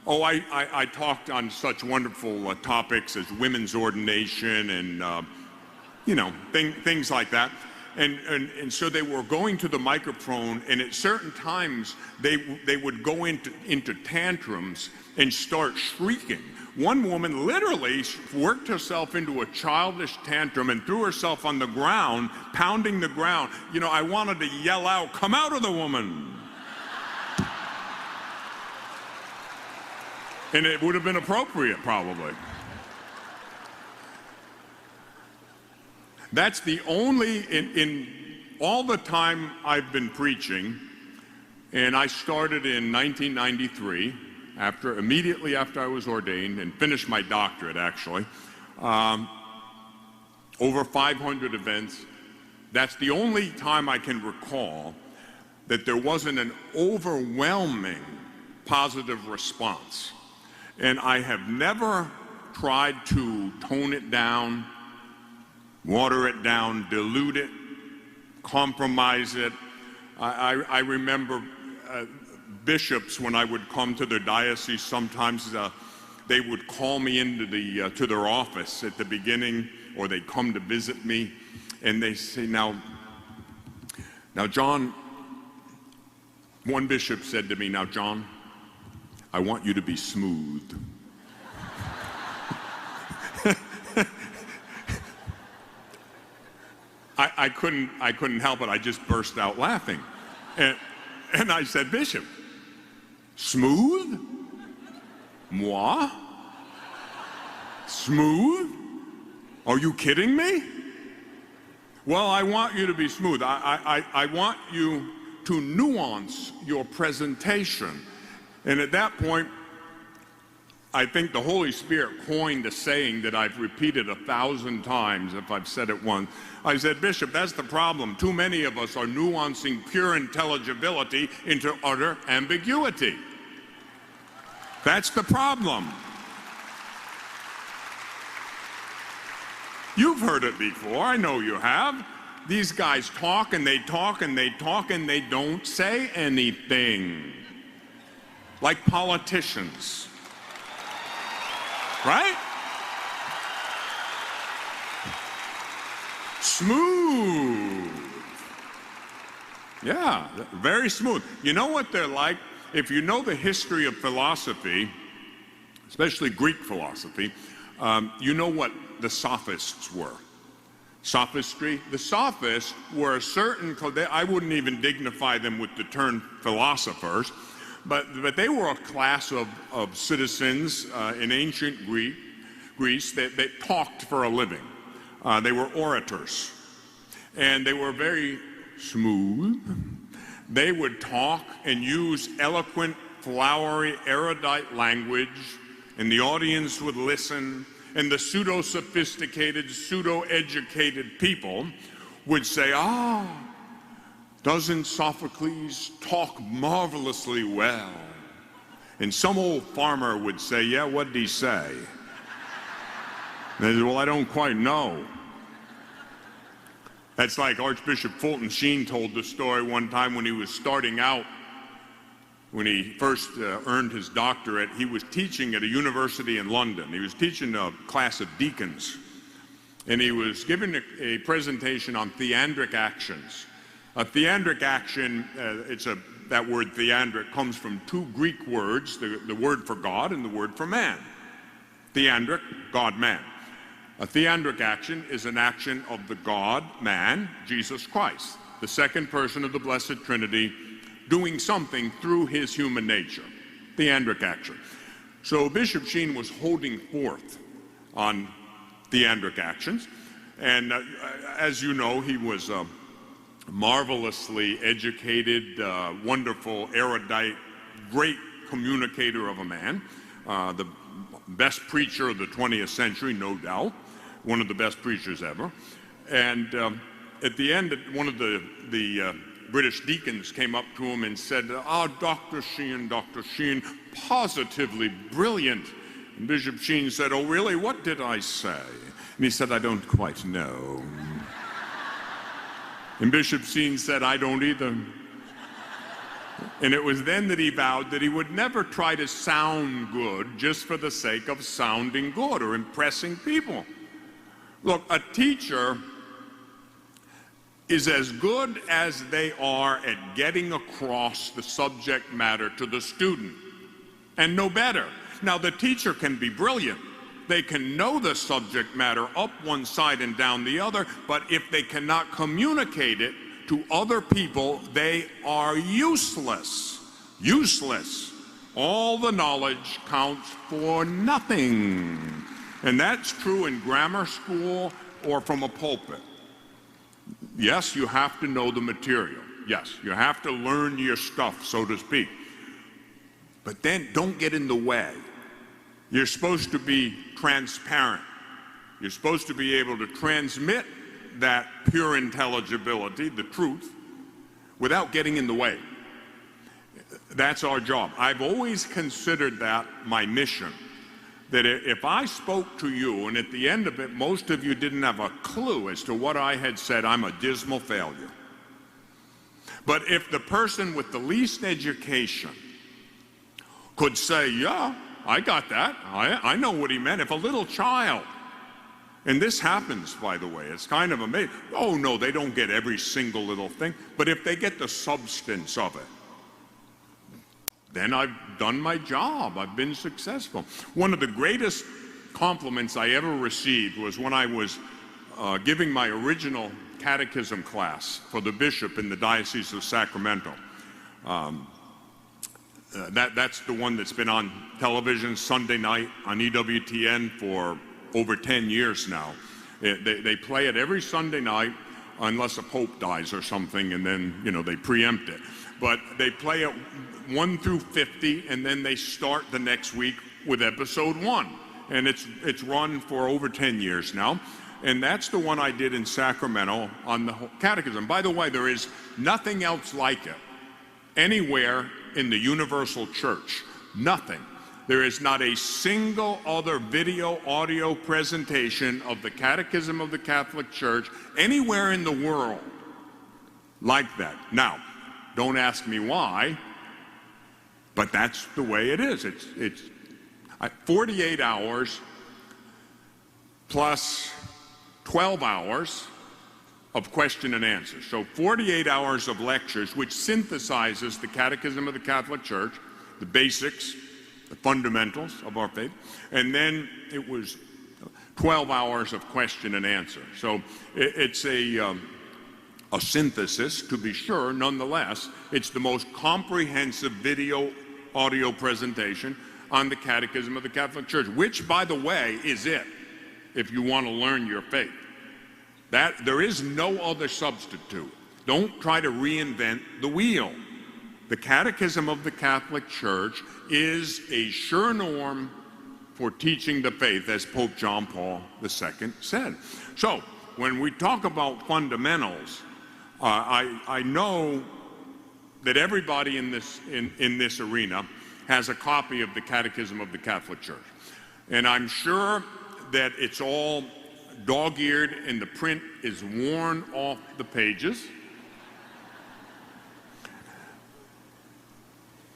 Oh, I talked on such wonderful topics as women's ordination and, things like that. And so they were going to the microphone, and at certain times they would go into tantrums and start shrieking. One woman literally worked herself into a childish tantrum and threw herself on the ground, pounding the ground. I wanted to yell out, "Come out of the woman!" And it would have been appropriate, probably. That's the only, in all the time I've been preaching, and I started in 1993, immediately after I was ordained, and finished my doctorate, actually. Over 500 events. That's the only time I can recall that there wasn't an overwhelming positive response. And I have never tried to tone it down, water it down, dilute it, compromise it. I remember bishops, when I would come to their diocese, sometimes they would call me into to their office at the beginning, or they'd come to visit me, and they say, now John, one bishop said to me, "Now John, I want you to be smooth." I couldn't help it. I just burst out laughing. And I said, "Bishop, smooth? Moi? Smooth? Are you kidding me?" Well, I want you to be smooth. I want you to nuance your presentation. And at that point, I think the Holy Spirit coined a saying that I've repeated 1,000 times if I've said it once. I said, "Bishop, that's the problem. Too many of us are nuancing pure intelligibility into utter ambiguity. That's the problem." You've heard it before. I know you have. These guys talk and they talk and they talk and they don't say anything. Like politicians. Right? Smooth. Yeah, very smooth. You know what they're like? If you know the history of philosophy, especially Greek philosophy, you know what the sophists were. Sophistry. The sophists were a certain, I wouldn't even dignify them with the term philosophers, but they were a class of citizens in ancient Greece that talked for a living. They were orators, and they were very smooth. They would talk and use eloquent, flowery, erudite language, and the audience would listen, and the pseudo-sophisticated, pseudo-educated people would say, "Doesn't Sophocles talk marvelously well?" And some old farmer would say, "Yeah, what did he say?" And they said, "Well, I don't quite know." That's like Archbishop Fulton Sheen told the story one time when he was starting out. When he first earned his doctorate, he was teaching at a university in London. He was teaching a class of deacons. And he was giving a presentation on theandric actions. A theandric action, that word theandric comes from two Greek words, the word for God and the word for man. Theandric, God-man. A theandric action is an action of the God-man, Jesus Christ, the second person of the Blessed Trinity, doing something through his human nature. Theandric action. So Bishop Sheen was holding forth on theandric actions. And as you know, he was marvelously educated, wonderful, erudite, great communicator of a man, the best preacher of the 20th century, no doubt, one of the best preachers ever. And at the end, one of the British deacons came up to him and said, Dr. Sheen, positively brilliant. And Bishop Sheen said, "Oh, really? What did I say?" And he said, "I don't quite know." And Bishop Sheen said, "I don't either." And it was then that he vowed that he would never try to sound good just for the sake of sounding good or impressing people. Look, a teacher is as good as they are at getting across the subject matter to the student, and no better. Now, the teacher can be brilliant. They can know the subject matter up one side and down the other, but if they cannot communicate it to other people, they are useless. Useless. All the knowledge counts for nothing. And that's true in grammar school or from a pulpit. Yes, you have to know the material. Yes, you have to learn your stuff, so to speak. But then don't get in the way. You're supposed to be transparent. You're supposed to be able to transmit that pure intelligibility, the truth, without getting in the way. That's our job. I've always considered that my mission. That if I spoke to you and at the end of it, most of you didn't have a clue as to what I had said, I'm a dismal failure. But if the person with the least education could say, yeah, I got that. I know what he meant. If a little child, and this happens, by the way, it's kind of amazing. Oh, no, they don't get every single little thing. But if they get the substance of it, then I've done my job. I've been successful. One of the greatest compliments I ever received was when I was giving my original catechism class for the bishop in the Diocese of Sacramento. That's the one that's been on television Sunday night on EWTN for over 10 years now. They play it every Sunday night unless a pope dies or something, and then, you know, they preempt it. But they play it 1 through 50, and then they start the next week with episode 1. And it's run for over 10 years now. And that's the one I did in Sacramento on the Catechism. By the way, there is nothing else like it anywhere in the universal church. Nothing. There is not a single other video, audio presentation of the Catechism of the Catholic Church anywhere in the world like that. Now, don't ask me why, but that's the way it is. It's 48 hours plus 12 hours of question and answer. So 48 hours of lectures, which synthesizes the Catechism of the Catholic Church, the basics, the fundamentals of our faith, and then it was 12 hours of question and answer. So it's a synthesis, to be sure. Nonetheless, it's the most comprehensive video audio presentation on the Catechism of the Catholic Church, which, by the way, is it if you want to learn your faith. That there is no other substitute. Don't try to reinvent the wheel. The Catechism of the Catholic Church is a sure norm for teaching the faith, as Pope John Paul II said. So when we talk about fundamentals, I know that everybody in this arena has a copy of the Catechism of the Catholic Church. And I'm sure that it's all dog-eared and the print is worn off the pages.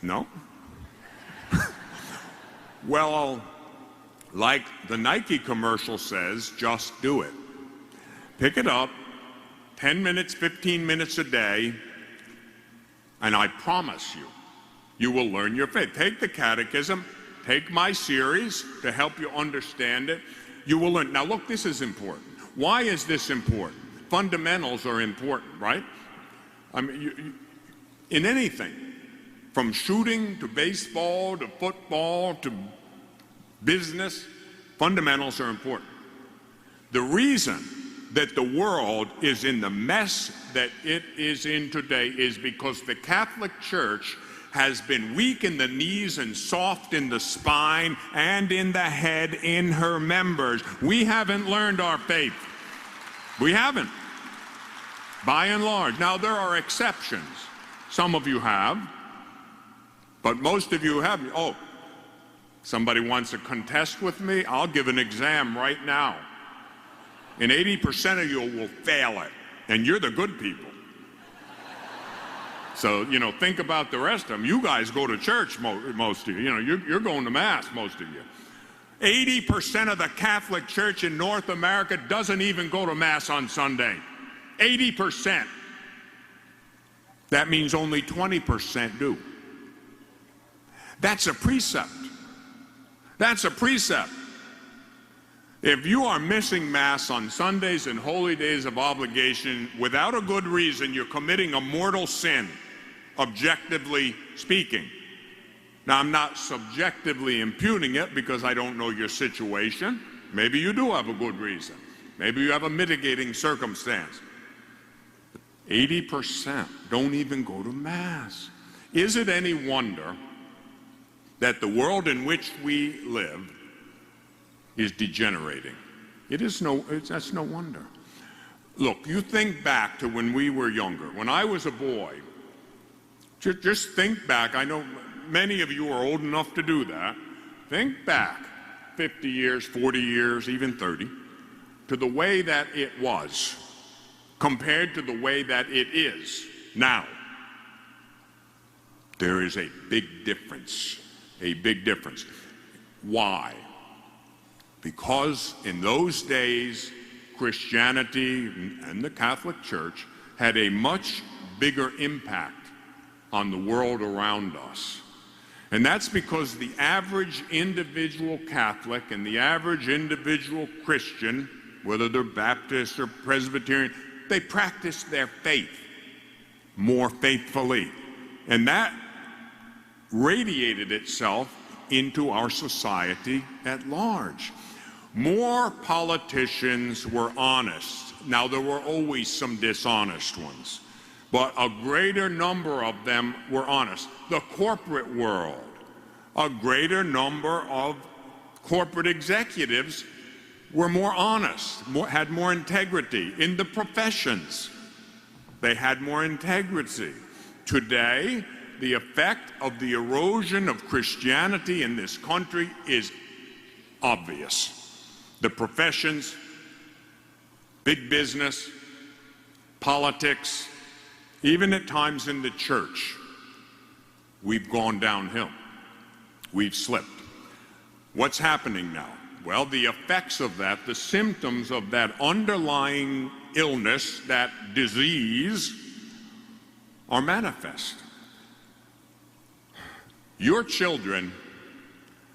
No? Well, like the Nike commercial says, just do it. Pick it up, 10 minutes, 15 minutes a day, and I promise you, you will learn your faith. Take the Catechism, take my series to help you understand it. You will learn. Now look, this is important. Why is this important? Fundamentals are important, right? I mean, in anything, from shooting to baseball to football to business, fundamentals are important. The reason that the world is in the mess that it is in today is because the Catholic Church has been weak in the knees and soft in the spine and in the head in her members. We haven't learned our faith. We haven't, by and large. Now, there are exceptions. Some of you have, but most of you haven't. Oh, somebody wants to contest with me? I'll give an exam right now. And 80% of you will fail it, and you're the good people. So, think about the rest of them. You guys go to church, most of you. You're going to Mass, most of you. 80% of the Catholic Church in North America doesn't even go to Mass on Sunday. 80%. That means only 20% do. That's a precept. That's a precept. If you are missing Mass on Sundays and holy days of obligation without a good reason, you're committing a mortal sin, objectively speaking. Now, I'm not subjectively impugning it because I don't know your situation. Maybe you do have a good reason. Maybe you have a mitigating circumstance. 80% don't even go to Mass. Is it any wonder that the world in which we live is degenerating? That's no wonder. Look, you think back to when we were younger. When I was a boy, just think back. I know many of you are old enough to do that. Think back 50 years, 40 years, even 30, to the way that it was compared to the way that it is now. There is a big difference, a big difference. Why? Because in those days, Christianity and the Catholic Church had a much bigger impact on the world around us. And that's because the average individual Catholic and the average individual Christian, whether they're Baptist or Presbyterian, they practice their faith more faithfully. And that radiated itself into our society at large. More politicians were honest. Now, there were always some dishonest ones, but a greater number of them were honest. The corporate world, a greater number of corporate executives were more honest, had more integrity. In the professions, they had more integrity. Today, the effect of the erosion of Christianity in this country is obvious. The professions, big business, politics, even at times in the church, we've gone downhill. We've slipped. What's happening now? Well, the effects of that, the symptoms of that underlying illness, that disease, are manifest. Your children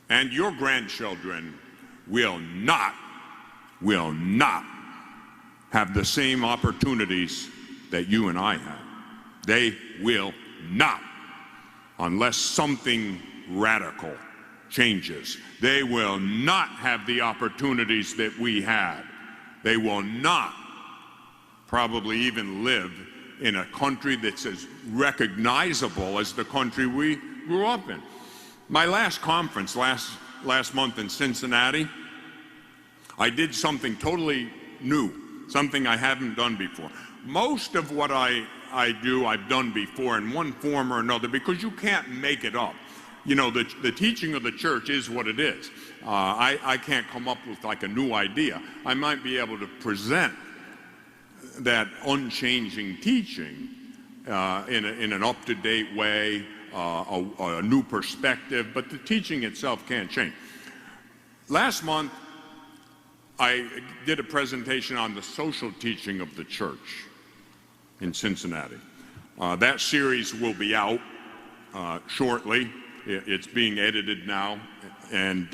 and your grandchildren will not have the same opportunities that you and I have. They will not, unless something radical changes. They will not have the opportunities that we had. They will not probably even live in a country that's as recognizable as the country we grew up in. My last conference last month in Cincinnati, I did something totally new, something I haven't done before. Most of what I do, I've done before in one form or another, because you can't make it up. The teaching of the church is what it is. I can't come up with like a new idea. I might be able to present that unchanging teaching in an up-to-date way, a new perspective, but the teaching itself can't change. Last month, I did a presentation on the social teaching of the church in Cincinnati. That series will be out shortly. It's being edited now, and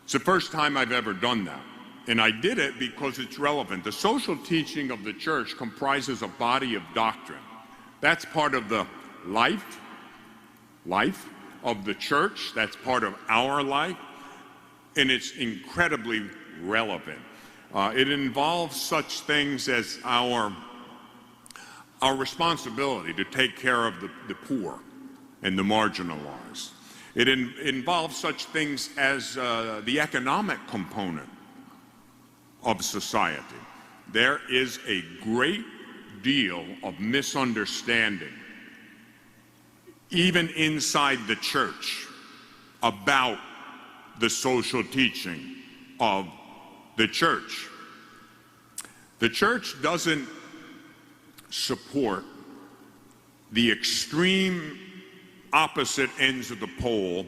it's the first time I've ever done that. And I did it because it's relevant. The social teaching of the church comprises a body of doctrine. That's part of the life of the church. That's part of our life, and it's incredibly relevant. It involves such things as our responsibility to take care of the poor and the marginalized. It involves such things as the economic component of society. There is a great deal of misunderstanding, even inside the church, about the social teaching of the church. The church doesn't support the extreme opposite ends of the pole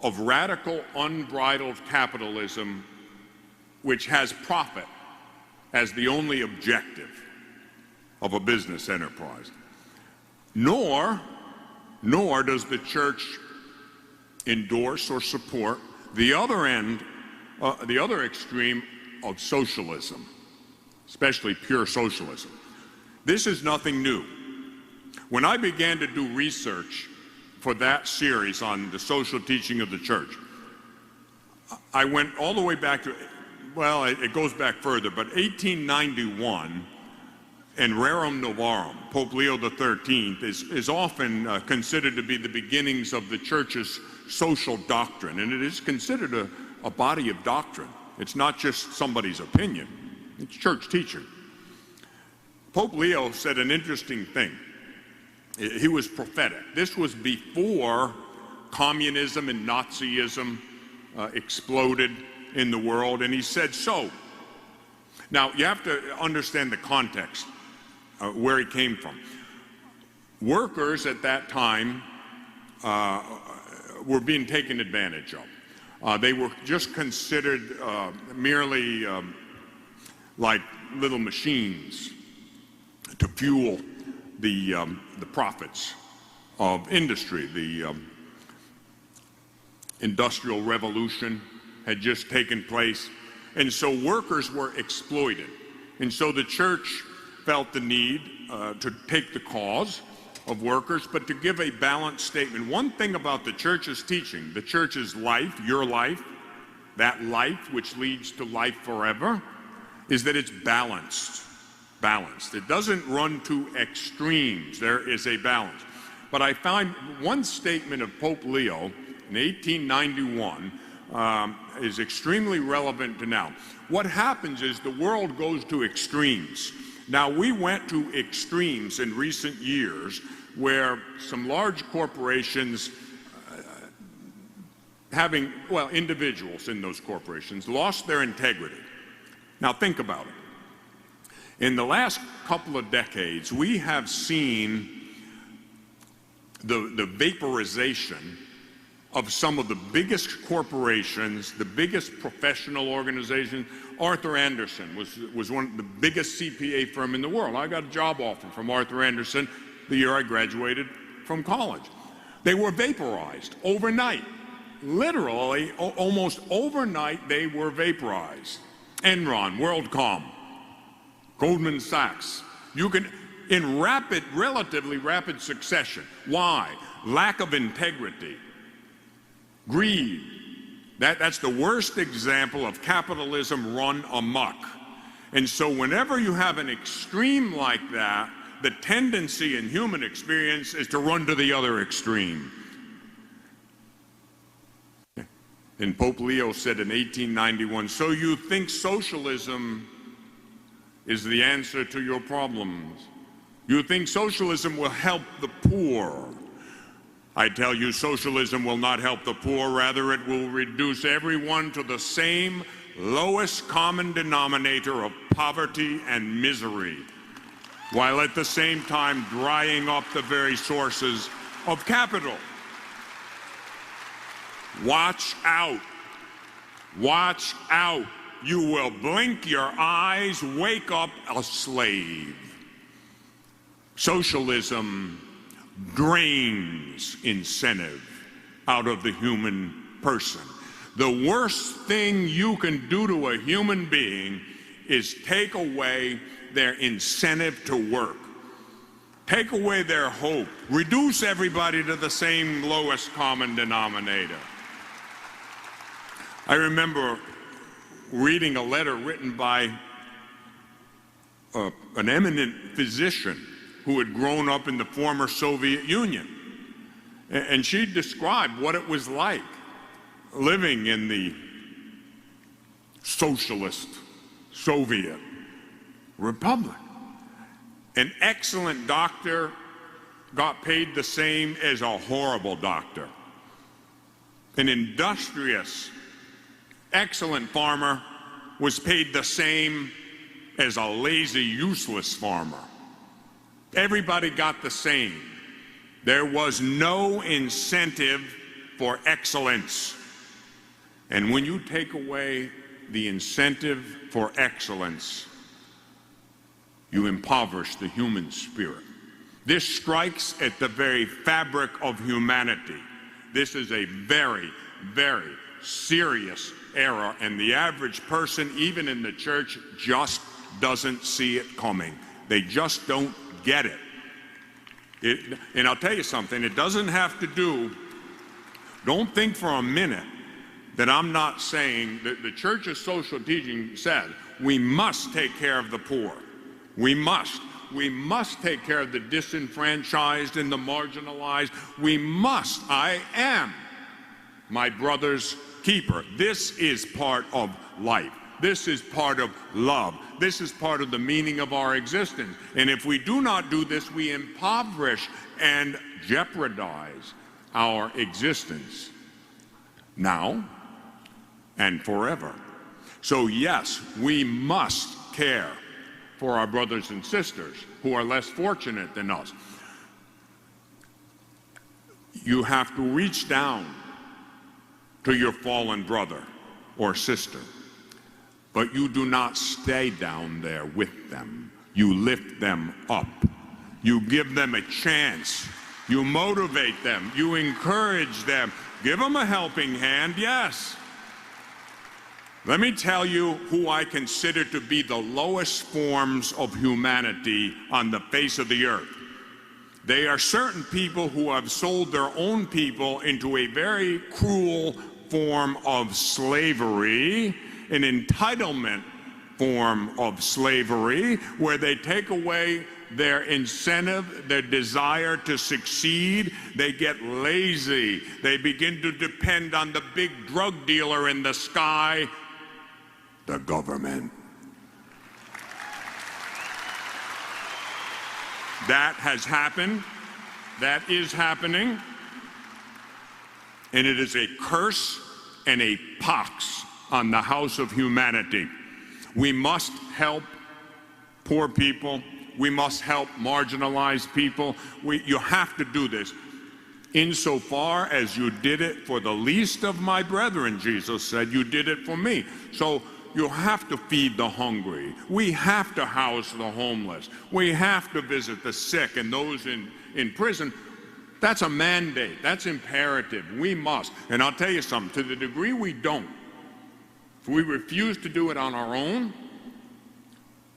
of radical, unbridled capitalism, which has profit as the only objective of a business enterprise. Nor does the church endorse or support the other end, the other extreme of socialism, especially pure socialism. This is nothing new. When I began to do research for that series on the social teaching of the church, I went all the way back to, well, it goes back further, but 1891 and Rerum Novarum, Pope Leo XIII, is often considered to be the beginnings of the church's social doctrine, and it is considered a body of doctrine. It's not just somebody's opinion, it's church teaching. Pope Leo said an interesting thing. He was prophetic. This was before communism and Nazism exploded in the world, and he said so. Now, you have to understand the context, where he came from. Workers at that time were being taken advantage of. They were just considered merely like little machines to fuel the profits of industry. The Industrial Revolution had just taken place, and so workers were exploited. And so the church felt the need to take the cause of workers, but to give a balanced statement. One thing about the church's teaching, the church's life, your life, that life which leads to life forever, is that it's balanced. It doesn't run to extremes. There is a balance. But I find one statement of Pope Leo in 1891 is extremely relevant to now. What happens is the world goes to extremes. Now, we went to extremes in recent years where some large corporations individuals in those corporations lost their integrity. Now, think about it. In the last couple of decades, we have seen the vaporization of some of the biggest corporations, the biggest professional organizations. Arthur Andersen was one of the biggest CPA firm in the world. I got a job offer from Arthur Andersen the year I graduated from college. They were vaporized overnight. Literally, almost overnight, they were vaporized. Enron, WorldCom, Goldman Sachs. You can, in relatively rapid succession. Why? Lack of integrity. Greed. That's the worst example of capitalism run amok. And so whenever you have an extreme like that, the tendency in human experience is to run to the other extreme. And Pope Leo said in 1891, so you think socialism is the answer to your problems. You think socialism will help the poor. I tell you, socialism will not help the poor. Rather, it will reduce everyone to the same lowest common denominator of poverty and misery, while at the same time drying up the very sources of capital. Watch out. Watch out. You will blink your eyes, wake up a slave. Socialism drains incentive out of the human person. The worst thing you can do to a human being is take away their incentive to work. Take away their hope. Reduce everybody to the same lowest common denominator. I remember reading a letter written by an eminent physician who had grown up in the former Soviet Union. And she described what it was like living in the socialist Soviet Republic. An excellent doctor got paid the same as a horrible doctor. An industrious, excellent farmer was paid the same as a lazy, useless farmer. Everybody got the same. There was no incentive for excellence. And when you take away the incentive for excellence, you impoverish the human spirit. This strikes at the very fabric of humanity. This is a very, very serious error, and the average person, even in the church, just doesn't see it coming. They just don't get it. And I'll tell you something, it doesn't have to do, don't think for a minute that I'm not saying that the church's social teaching says we must take care of the poor. We must take care of the disenfranchised and the marginalized. We must. I am my brother's keeper. This is part of life. This is part of love. This is part of the meaning of our existence. And if we do not do this, we impoverish and jeopardize our existence now and forever. So yes, we must care for our brothers and sisters who are less fortunate than us. You have to reach down to your fallen brother or sister, but you do not stay down there with them. You lift them up. You give them a chance. You motivate them. You encourage them. Give them a helping hand, yes. Let me tell you who I consider to be the lowest forms of humanity on the face of the earth. They are certain people who have sold their own people into a very cruel form of slavery, an entitlement form of slavery, where they take away their incentive, their desire to succeed. They get lazy. They begin to depend on the big drug dealer in the sky, the government. That has happened. That is happening. And it is a curse and a pox on the house of humanity. We must help poor people. We must help marginalized people. You have to do this. Insofar as you did it for the least of my brethren, Jesus said, you did it for me. So you have to feed the hungry. We have to house the homeless. We have to visit the sick and those in prison. That's a mandate. That's imperative. We must. And I'll tell you something, to the degree we don't, if we refuse to do it on our own,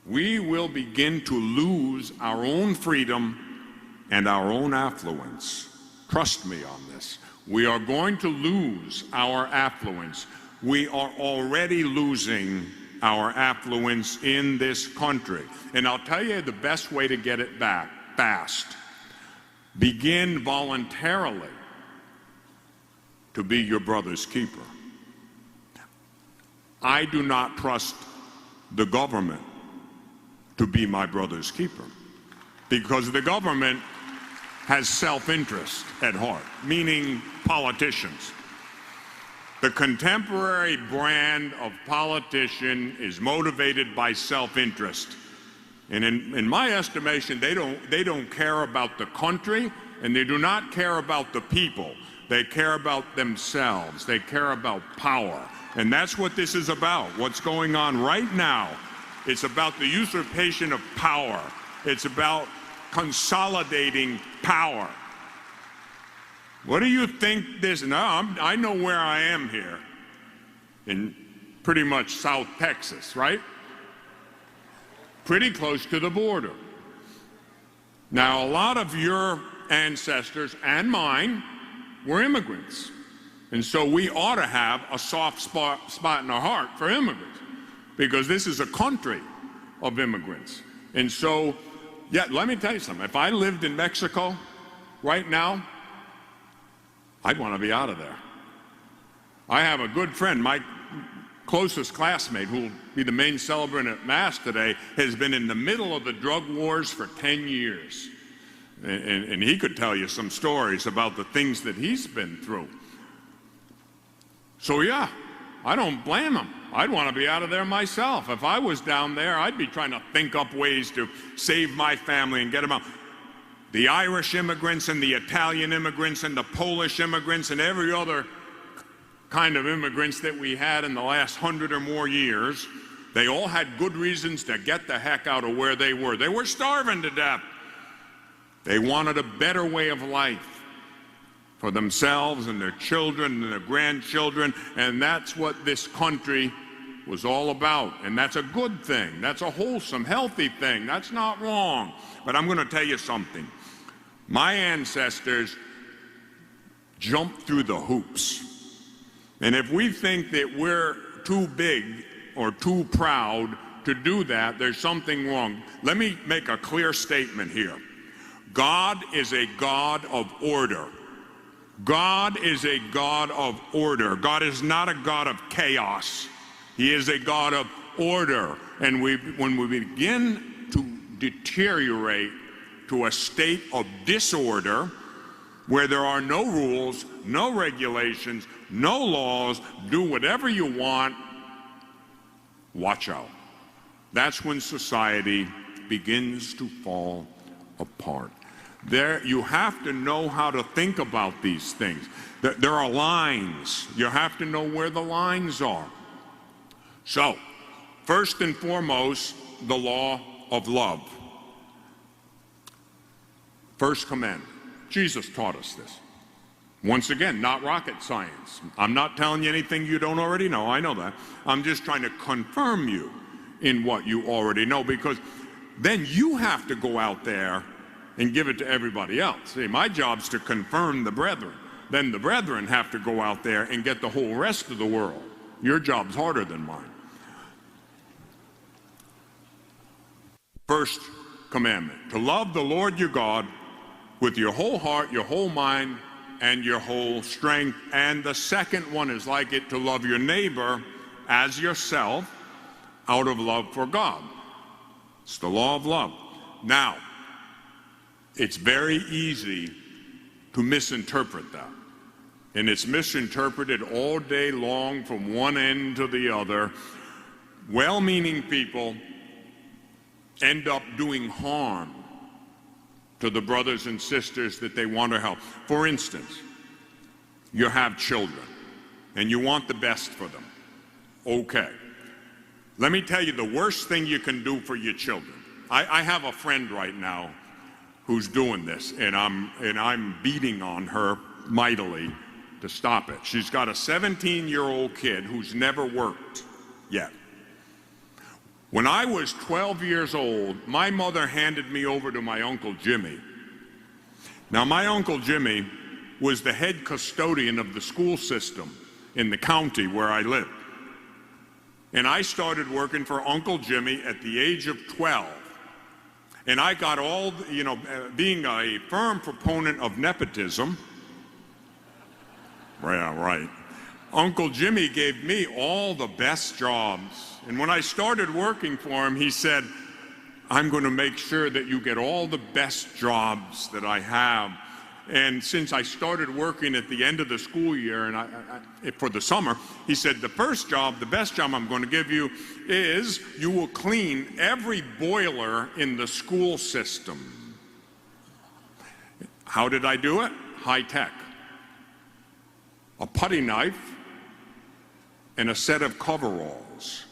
we will begin to lose our own freedom and our own affluence. Trust me on this. We are going to lose our affluence. We are already losing our affluence in this country. And I'll tell you the best way to get it back fast. Begin voluntarily to be your brother's keeper. I do not trust the government to be my brother's keeper, because the government has self-interest at heart, meaning politicians. The contemporary brand of politician is motivated by self-interest. And in my estimation, they don't care about the country, and they do not care about the people. They care about themselves. They care about power. And that's what this is about. What's going on right now, it's about the usurpation of power. It's about consolidating power. What do you think this? Now, I know where I am here in pretty much South Texas, right? Pretty close to the border. Now, a lot of your ancestors and mine were immigrants. And so we ought to have a soft spot in our heart for immigrants, because this is a country of immigrants. And so, yeah, let me tell you something. If I lived in Mexico right now, I'd want to be out of there. I have a good friend, my closest classmate, who will be the main celebrant at Mass today, has been in the middle of the drug wars for 10 years. And he could tell you some stories about the things that he's been through. So yeah, I don't blame him. I'd want to be out of there myself. If I was down there, I'd be trying to think up ways to save my family and get them out. the Irish immigrants and the Italian immigrants and the Polish immigrants and every other kind of immigrants that we had in the last 100 or more years, they all had good reasons to get the heck out of where they were. They were starving to death. They wanted a better way of life for themselves and their children and their grandchildren, and that's what this country was all about. And that's a good thing. That's a wholesome, healthy thing. That's not wrong. But I'm going to tell you something. My ancestors jumped through the hoops. And if we think that we're too big or too proud to do that, there's something wrong. Let me make a clear statement here. God is a God of order. God is a God of order. God is not a God of chaos. He is a God of order. And when we begin to deteriorate to a state of disorder, where there are no rules, no regulations, no laws, do whatever you want, watch out. That's when society begins to fall apart. You have to know how to think about these things. There are lines. You have to know where the lines are. So, first and foremost, the law of love. First commandment. Jesus taught us this. Once again, not rocket science. I'm not telling you anything you don't already know. I know that. I'm just trying to confirm you in what you already know, because then you have to go out there and give it to everybody else. See, my job's to confirm the brethren. Then the brethren have to go out there and get the whole rest of the world. Your job's harder than mine. First commandment, to love the Lord your God with your whole heart, your whole mind, and your whole strength. And the second one is like it, to love your neighbor as yourself out of love for God. It's the law of love. Now, it's very easy to misinterpret that. And it's misinterpreted all day long from one end to the other. Well-meaning people end up doing harm to the brothers and sisters that they want to help. For instance, you have children and you want the best for them. Okay. Let me tell you the worst thing you can do for your children. I have a friend right now who's doing this, and I'm beating on her mightily to stop it. She's got a 17-year-old kid who's never worked yet. When I was 12 years old, my mother handed me over to my Uncle Jimmy. Now, my Uncle Jimmy was the head custodian of the school system in the county where I lived. And I started working for Uncle Jimmy at the age of 12. And I got all, being a firm proponent of nepotism, right. Uncle Jimmy gave me all the best jobs. And when I started working for him, he said, I'm going to make sure that you get all the best jobs that I have. And since I started working at the end of the school year and for the summer, he said, the first job, the best job I'm going to give you is you will clean every boiler in the school system. How did I do it? High tech. A putty knife and a set of coveralls.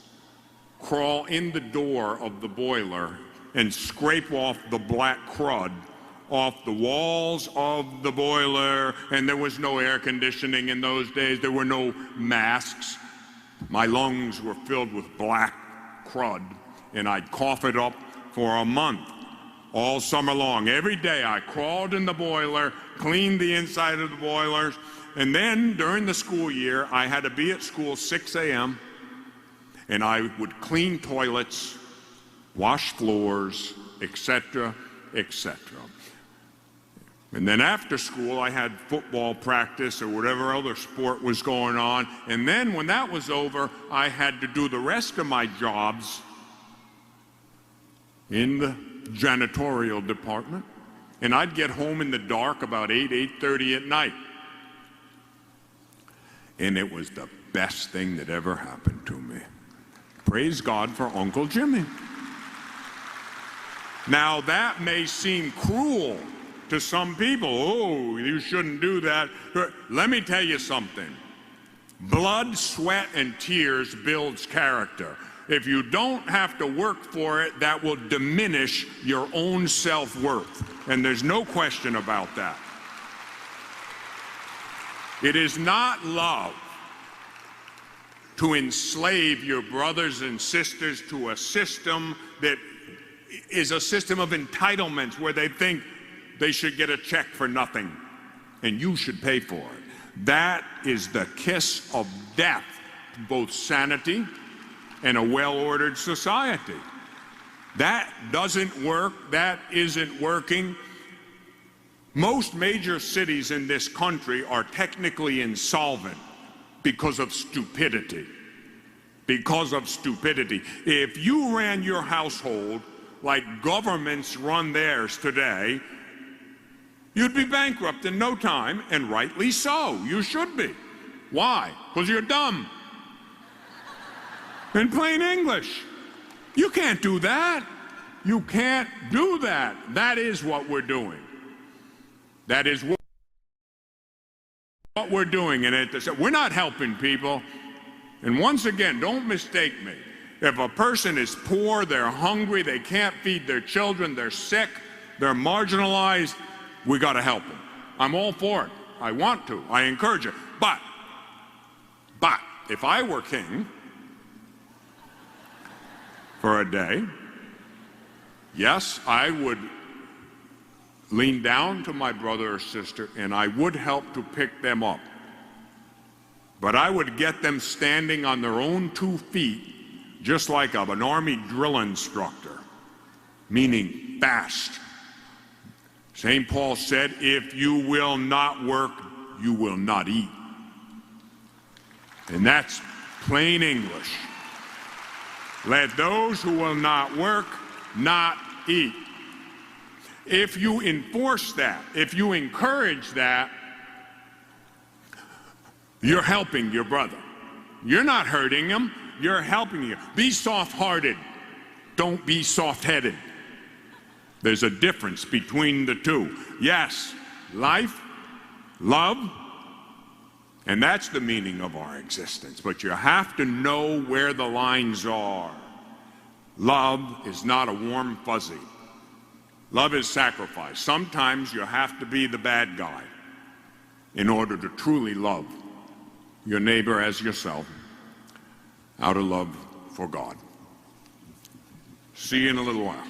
Crawl in the door of the boiler and scrape off the black crud off the walls of the boiler. And there was no air conditioning in those days. There were no masks. My lungs were filled with black crud, and I'd cough it up for a month, all summer long. Every day I crawled in the boiler, cleaned the inside of the boilers, and then during the school year, I had to be at school 6 a.m., and I would clean toilets, wash floors, etc., etc. And then after school, I had football practice or whatever other sport was going on. And then when that was over, I had to do the rest of my jobs in the janitorial department. And I'd get home in the dark about 8:30 at night. And it was the best thing that ever happened to me. Praise God for Uncle Jimmy. Now, that may seem cruel to some people. Oh, you shouldn't do that. Let me tell you something. Blood, sweat, and tears builds character. If you don't have to work for it, that will diminish your own self-worth. And there's no question about that. It is not love to enslave your brothers and sisters to a system that is a system of entitlements where they think they should get a check for nothing and you should pay for it. That is the kiss of death to both sanity and a well-ordered society. That doesn't work. That isn't working. Most major cities in this country are technically insolvent because of stupidity. Because of stupidity. If you ran your household like governments run theirs today, you'd be bankrupt in no time, and rightly so. You should be. Why? Because you're dumb. In plain English. You can't do that. You can't do that. That is what we're doing. That is what we're doing. And we're not helping people. And once again, don't mistake me. If a person is poor, they're hungry, they can't feed their children, they're sick, they're marginalized, we got to help them. I'm all for it. I want to. I encourage it. But if I were king for a day, yes, I would lean down to my brother or sister and I would help to pick them up. But I would get them standing on their own 2 feet, just like an army drill instructor, meaning fast. St. Paul said, if you will not work, you will not eat. And that's plain English. Let those who will not work not eat. If you enforce that, if you encourage that, you're helping your brother. You're not hurting him, you're helping him. Be soft-hearted. Don't be soft-headed. There's a difference between the two. Yes, life, love, and that's the meaning of our existence. But you have to know where the lines are. Love is not a warm fuzzy. Love is sacrifice. Sometimes you have to be the bad guy in order to truly love your neighbor as yourself out of love for God. See you in a little while.